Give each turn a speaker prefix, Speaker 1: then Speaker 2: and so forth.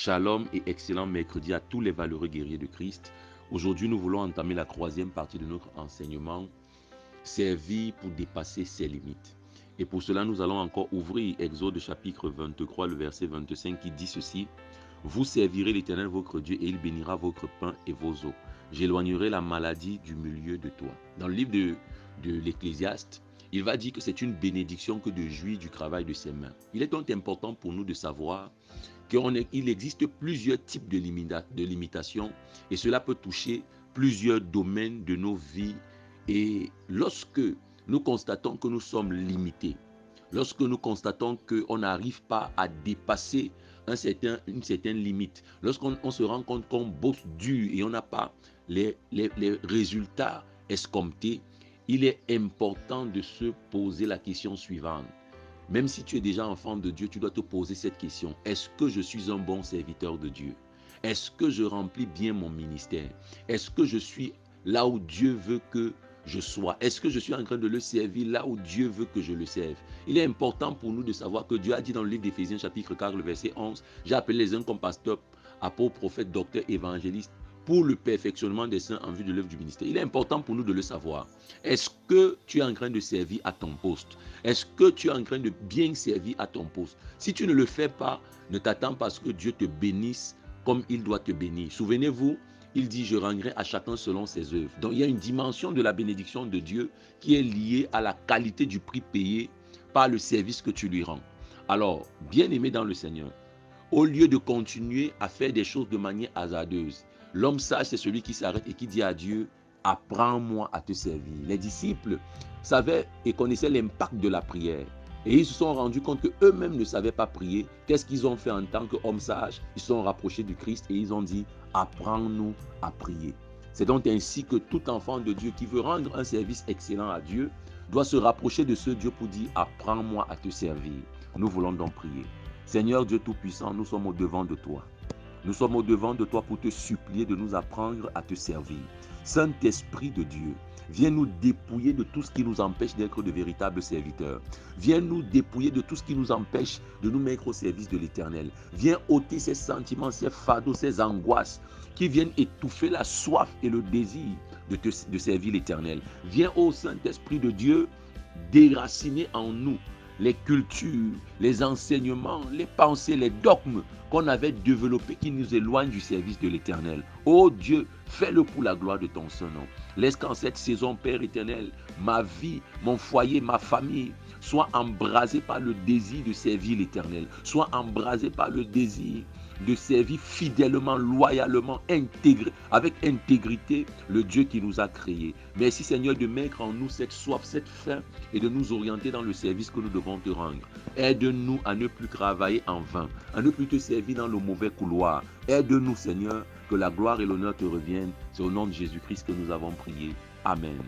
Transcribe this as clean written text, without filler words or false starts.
Speaker 1: Shalom et excellent mercredi à tous les valeureux guerriers de Christ. Aujourd'hui, nous voulons entamer la troisième partie de notre enseignement, servir pour dépasser ses limites. Et pour cela, nous allons encore ouvrir Exode chapitre 23, le verset 25 qui dit ceci. Vous servirez l'Éternel votre Dieu et il bénira votre pain et vos eaux. J'éloignerai la maladie du milieu de toi. Dans le livre de l'Ecclésiaste, il va dire que c'est une bénédiction que de jouir du travail de ses mains. Il est donc important pour nous de savoir qu'il existe plusieurs types de limitations et cela peut toucher plusieurs domaines de nos vies. Et lorsque nous constatons que nous sommes limités, lorsque nous constatons qu'on n'arrive pas à dépasser une certaine limite, lorsqu'on se rend compte qu'on bosse dur et on n'a pas les résultats escomptés, il est important de se poser la question suivante. Même si tu es déjà enfant de Dieu, tu dois te poser cette question. Est-ce que je suis un bon serviteur de Dieu? Est-ce que je remplis bien mon ministère? Est-ce que je suis là où Dieu veut que je sois? Est-ce que je suis en train de le servir là où Dieu veut que je le serve? Il est important pour nous de savoir que Dieu a dit dans le livre d'Éphésiens chapitre 4, le verset 11, « J'ai appelé les uns comme pasteurs, apôtres, prophètes, docteurs, évangélistes, pour le perfectionnement des saints en vue de l'œuvre du ministère. » Il est important pour nous de le savoir. Est-ce que tu es en train de servir à ton poste? Est-ce que tu es en train de bien servir à ton poste? Si tu ne le fais pas, ne t'attends pas à ce que Dieu te bénisse comme il doit te bénir. Souvenez-vous, il dit, je rendrai à chacun selon ses œuvres. Donc, il y a une dimension de la bénédiction de Dieu qui est liée à la qualité du prix payé par le service que tu lui rends. Alors, bien-aimé dans le Seigneur, au lieu de continuer à faire des choses de manière hasardeuse, l'homme sage, c'est celui qui s'arrête et qui dit à Dieu, apprends-moi à te servir. Les disciples savaient et connaissaient l'impact de la prière. Et ils se sont rendus compte qu'eux-mêmes ne savaient pas prier. Qu'est-ce qu'ils ont fait en tant qu'hommes sages? Ils se sont rapprochés du Christ et ils ont dit, apprends-nous à prier. C'est donc ainsi que tout enfant de Dieu qui veut rendre un service excellent à Dieu doit se rapprocher de ce Dieu pour dire, apprends-moi à te servir. Nous voulons donc prier. Seigneur Dieu Tout-Puissant, nous sommes au devant de toi. Nous sommes au devant de toi pour te supplier de nous apprendre à te servir. Saint-Esprit de Dieu, viens nous dépouiller de tout ce qui nous empêche d'être de véritables serviteurs. Viens nous dépouiller de tout ce qui nous empêche de nous mettre au service de l'Éternel. Viens ôter ces sentiments, ces fardeaux, ces angoisses qui viennent étouffer la soif et le désir de servir l'Éternel. Viens, ô Saint-Esprit de Dieu, déraciner en nous les cultures, les enseignements, les pensées, les dogmes qu'on avait développés qui nous éloignent du service de l'Éternel. Oh Dieu, fais-le pour la gloire de ton Saint-Nom. Laisse qu'en cette saison, Père éternel, ma vie, mon foyer, ma famille, soient embrasés par le désir de servir l'Éternel, soient embrasés par le désir de servir fidèlement, loyalement, avec intégrité le Dieu qui nous a créés. Merci Seigneur de mettre en nous cette soif, cette faim et de nous orienter dans le service que nous devons te rendre. Aide-nous à ne plus travailler en vain, à ne plus te servir dans le mauvais couloir. Aide-nous Seigneur, que la gloire et l'honneur te reviennent. C'est au nom de Jésus-Christ que nous avons prié. Amen.